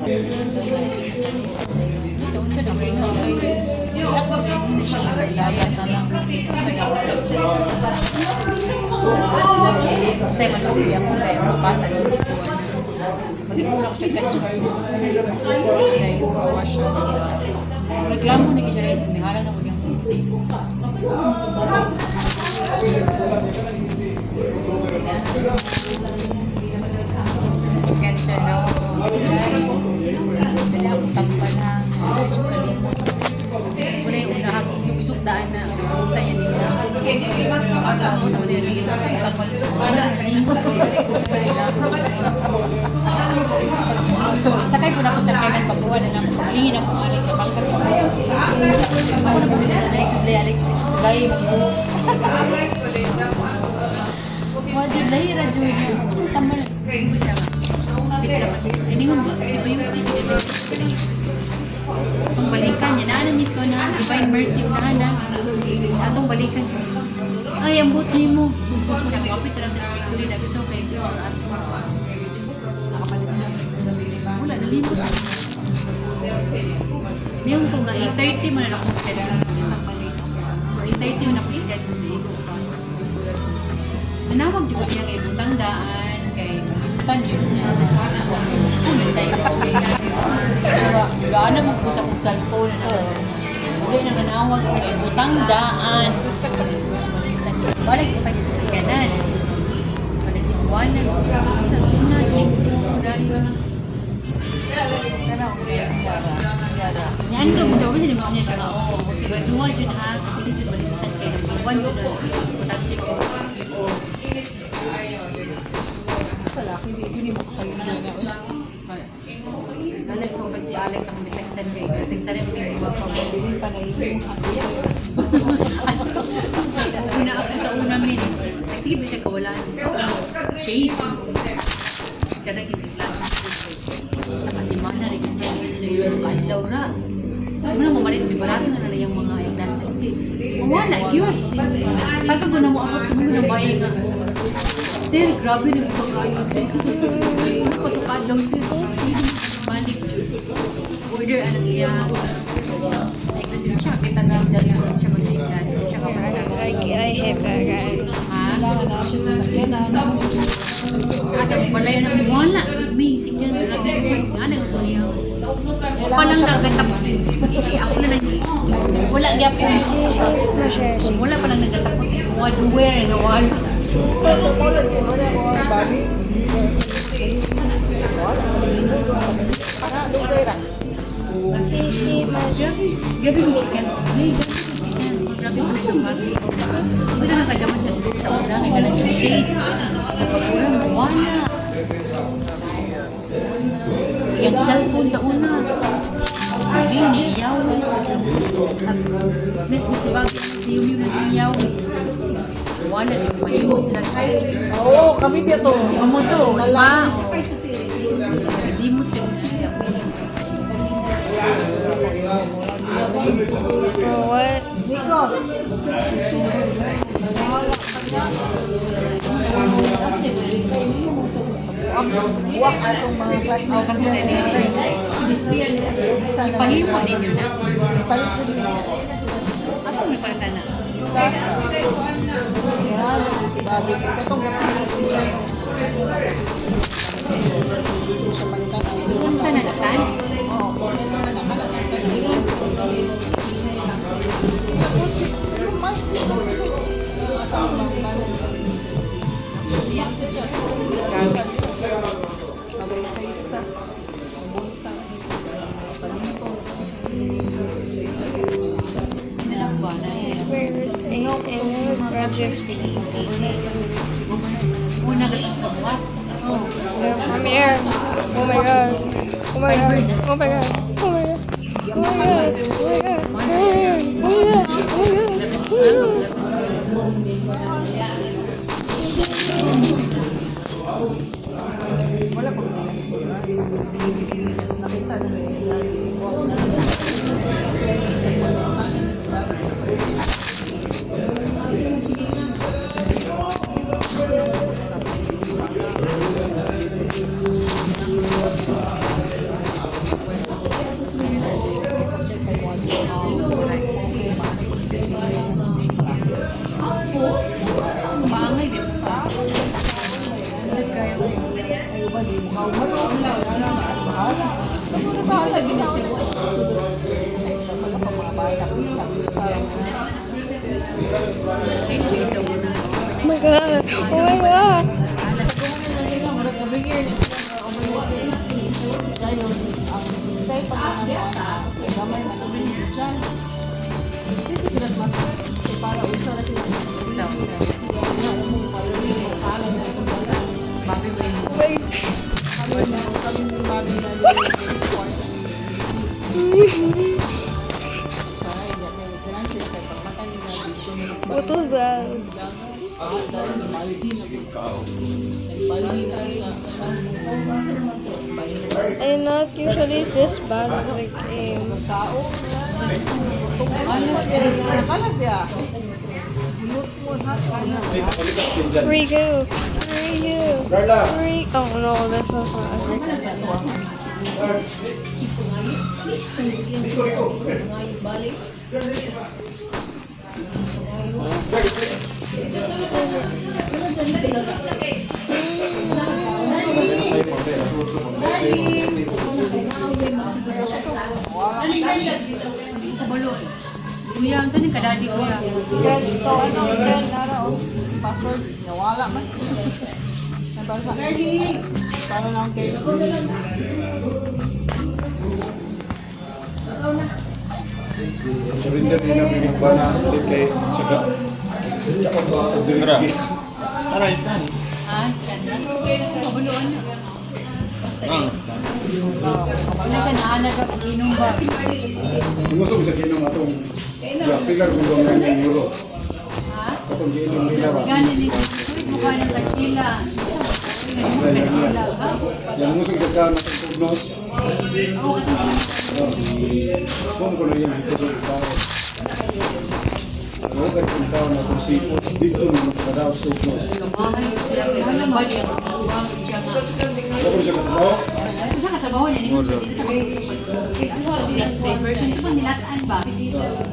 So, unsa na kayo na? Ilak ba kayo na siya maglayan na lang? Kasi manuwi ako kayo, mapata na yung buwan. Malimula ko siya ganyan. Kayo, wash. Reklamo na siya rin, nihalang na ko niyang puti. Ganyan siya daw ako. Dali ako tampan na. Medyo kalimot. Muna yung unahag isuk-suk daan na. Punta yan nila. Ako na nililinis sa tampan. Sakay po na po sa kainan pagbuha na lang. Paglingin ako Alex sa bangkat. Ako na po dito na isublay Alex. Sublay. Wajib lahi radyo niya. Tama na. Ini mo ba? Iba yung itong balikan niya. Naana-miss ko na. Divine Mercy. Unahan na. Atong balikan. Ay, ang buti mo. Siya, kapit lang na speakery. Dabi ito kay Pure at wala, nalimot. Ngayon ko nga, 8:30 mo na akong schedule. 8:30 mo na akong schedule sa iyo. Nanawag dito niya kay Butang Daan, kay Butan yun na. Kung sa'yo. Gaano mo ko sa kong cellphone na hindi na nanawag ko kay Butang Daan. Balik ko tayo sa sakyanan. Pada si Juanan. Naguna yung dahil. Yan ko, magsabi siya ni Mama niya siya nga, oo, siguraduwa dyan ha, kapili dyan balimutan kayo, nagpiliwan dyan na, importante ko. Sa laki, hindi mo kasayin na Galag ko ba si Alex ang deteksan kay deteksan rin may iba pa. Hindi pa na yung Una ako sa una min. Sige ba siya kawalan? Shades. Kada yung class sa kasimana rin niya sa iyo kadlaw ra. Ano mo balik barato na yung mga classes kay. Wala gyud. Taga ko na mo ako tumingon na bayan nga. Sir, grabe nagpakayo sir. Patukadlaw sir. Balik jud. Order ano niya. Ay kasi siya kita sa cellphone siya mag-class. Siya ka basta. I hate that guy. wala na siya sa sakyanan. Asa balay na wala. Amazing yan. Ano ko niya. Palang nagatapos. Ako na nag wala gyapon. Wala pa lang nagatapos. Where and all. Wala yung bagi. Gabi mo sikan. Grabe mo na siyang bagi. Hindi na nakagaman siya sa una. Kaya ka yung shades. Wala. Yung cellphone sa una. Hindi, iyaw. Nes, kasi bagay si Yumi nag-iyaw. Wala, mahimo sila. Oo, kami dito. Kamu to, ma. Limot siya. What? Nico. Buwak atong mga classmates niya. Pahimo ninyo na. Palit ko din. Ako nagpalata na. Yan, si Bobby. Katong gapili si Jay. Basta na-stand? Oo, ito na nakalala. Nalang ba na eh? Project. Una ka itong pagwat. I'm here. Oh my god. Oh my god. Oh my god. Oh my god. Oh my god. Oh my god. Oh my god. Oh my god. Oh my god. Wala pa. Nakita nila lagi na siya. Wala pa mga bata. Pizza. Ay, siya isa mo na. Oh my God! Oh my God! Every year, dahil ang stay pa sa gamay na namin dyan. Dito sila mas para usa na sila. Babi mo yun. Wait. Kami ng babi na What was that? I'm not usually this bad at the game. Kalat ya. Rigu! Rigu! Rigu! Oh no, that's not fun. Kabalo. Kuya, saan yung kadadi kuya? Yan, ito ano, yan, naro. Password, nawala man. Nabasa. Para lang kayo. Surrender din ang mga bana kay saka. Dira. Aray scan. Ah, scan na. Kabaloan na. Scan. Wala siya naanad ba? Inom ba? Gusto sa kinong atong sila kung doon ng euro. Ha? Atong kinong nila ba. Gani ni Kuwait mo ka ng Kastila. Kastila ba? Yang gusto sa kan atong prognos. Ako kasi Kung ko na yung ito sa tao. Ano ka kung tao na kung sipot dito na magkadaw sa prognos. mahal sila. Ano ba niya? Huwag siya nga. Ako siya katao. Kung siya katrabaho niya, hindi siya dito sa last day version. Ito ba nilataan ba?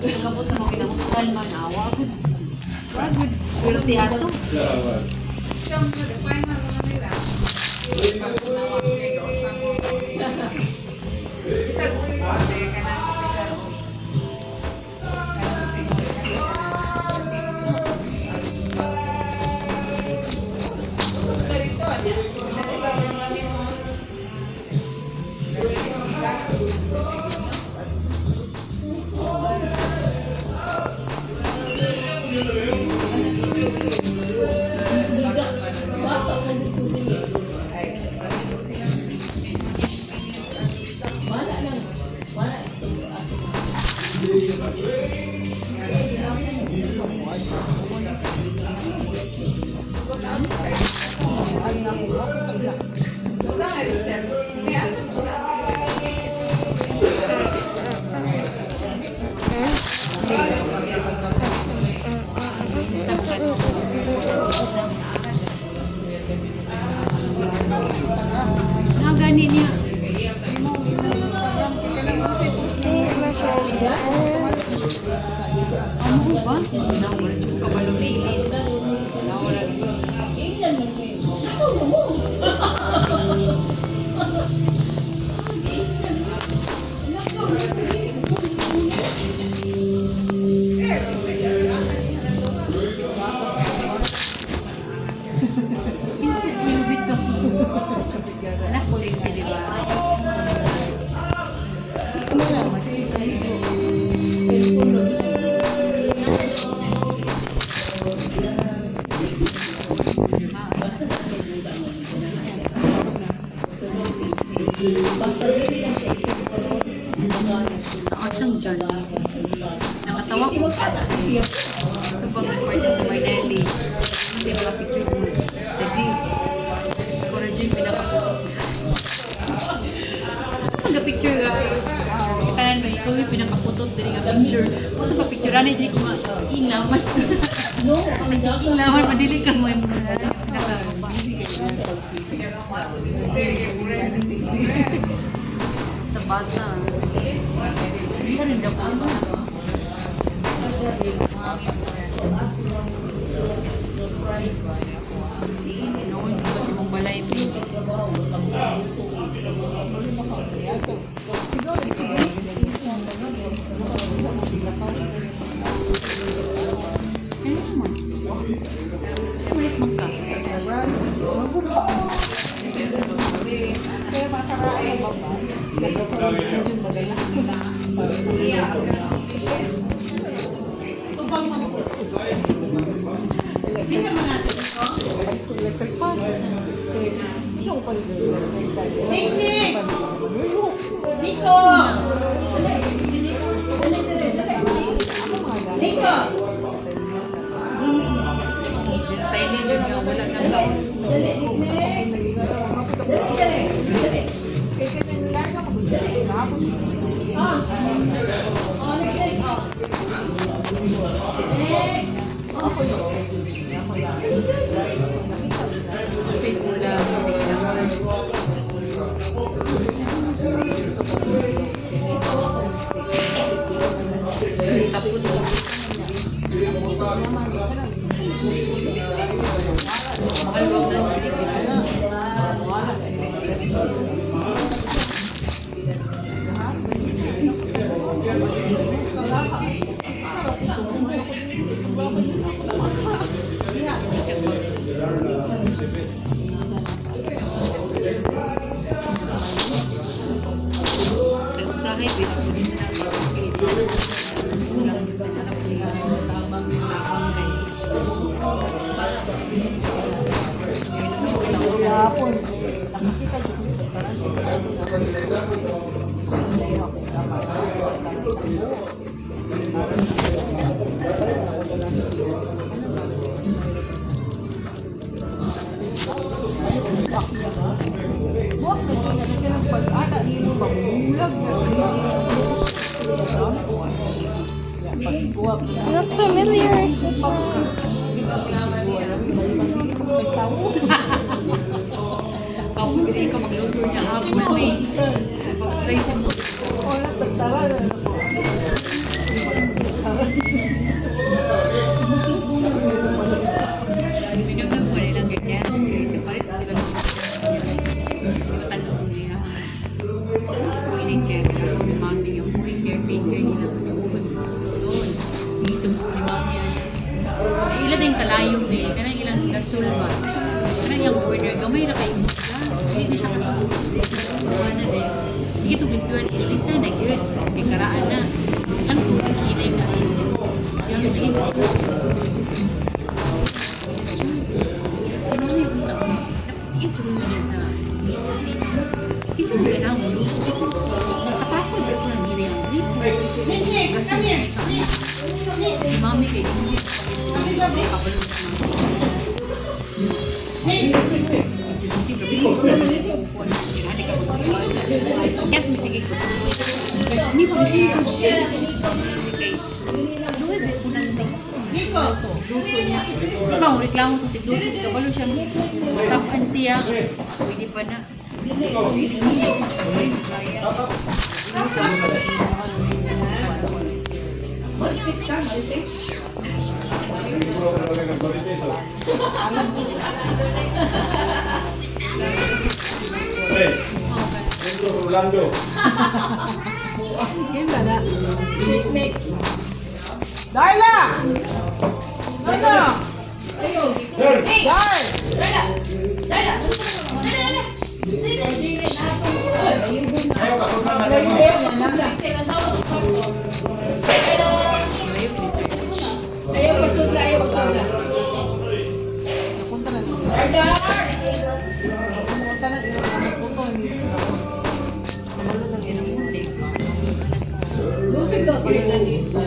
Kapot na mo kinakutan man, awa ko. Wag good. Pero tiyato. Gani niya. Ano ba? Number 2 kabalo mailin. Nawala. Pinsan, pinubit ka po. Anak ko din si diba? Masih kaligo. Taas ang dyan. Nakatawa ko ka. Kapag nag-party sa my daily, hindi mga picture mo. Jadi, ako na dyan pinakaputot. Nag-picture ka. Kanan ba, ikaw yung pinakaputot din nga picture. Ito pa picture, ano hindi ko ma-inlaman. Inlaman, madili ka mo yung basta bata. Hindi ka rin daw po. Noon ko kasi mong balay, baby. Siguro Medyo bagay na. Tubang man po. Bisa mo na sa electric fan. Ikaw pa rin. Nick! Nico! Nico! Tayo medyo nga wala nang gaon. Kasi kulang, kasi kailangan. Usahay, pwede ko din na kulang isa na lang sila. Hapon, nakikita ko gusto parang buwak na yun, nagkira ng pag-ana nilo, mabulag na sa buwak na. Not familiar. Ako kasi ikaw magluto niya hapon may pag-slice mo. Wala, tagtara na ako. Minumdum ko nilang ganyan. Kasi palit sila matanong niya. Cleaning care. Ako ni mami yung cleaning caretaker nila. Doon. Sinisumpo ni mami. Ilan na yung kalayong eh. Kanang ilang gasol ba? Kanang yung order. Gamay na kayo sila. Hindi na siya katulog. Ano na eh. Sige, tuglimpiwan. Ilisa na yun. May karaan na. Ilang tubig hinay na. Yung sige, gasol. Si mami yung taon. Isulong niya sa kusina. Pizza mo ganaw mo. Kapakot. Hindi yung grip. Gasol niya. Si mami kay hindi kapalong si mami. Sensitive tapi kau sudah ada perempuan ada kamu kat mesti gitu ni pun itu kay duwe be punang ding luto niya mau reklamo to tigluto kabalo siya masapan siya pwede pa na dili siya Rolando. Isa na. Darla! Darla! Dar! Ayaw kasundan na naman. Napunta na nila. Napunta na nila. Napunta na nila sa kapon. Namalo ng hindi. Lusig daw pa rin na nila.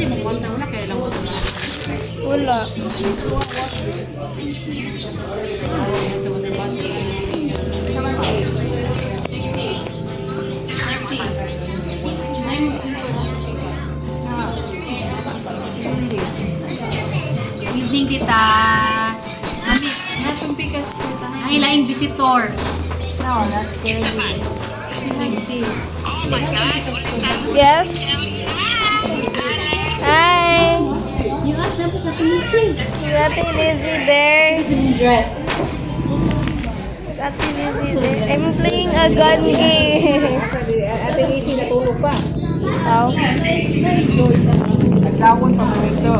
Kasi mong water, wala kaya lang water. Wala. Sa water bottle. Evening, tita. Mami, Natong pikas kita. ang ilaing visitor. No, that's scary. I see. Yes? Hi! You asked na po sa pinisi. Ate Lizzie there. Dress. Ate Lizzie there. I'm playing a gun game. Sabi, Ate Lizzie natulog pa. How? Aslawon pa mo ito.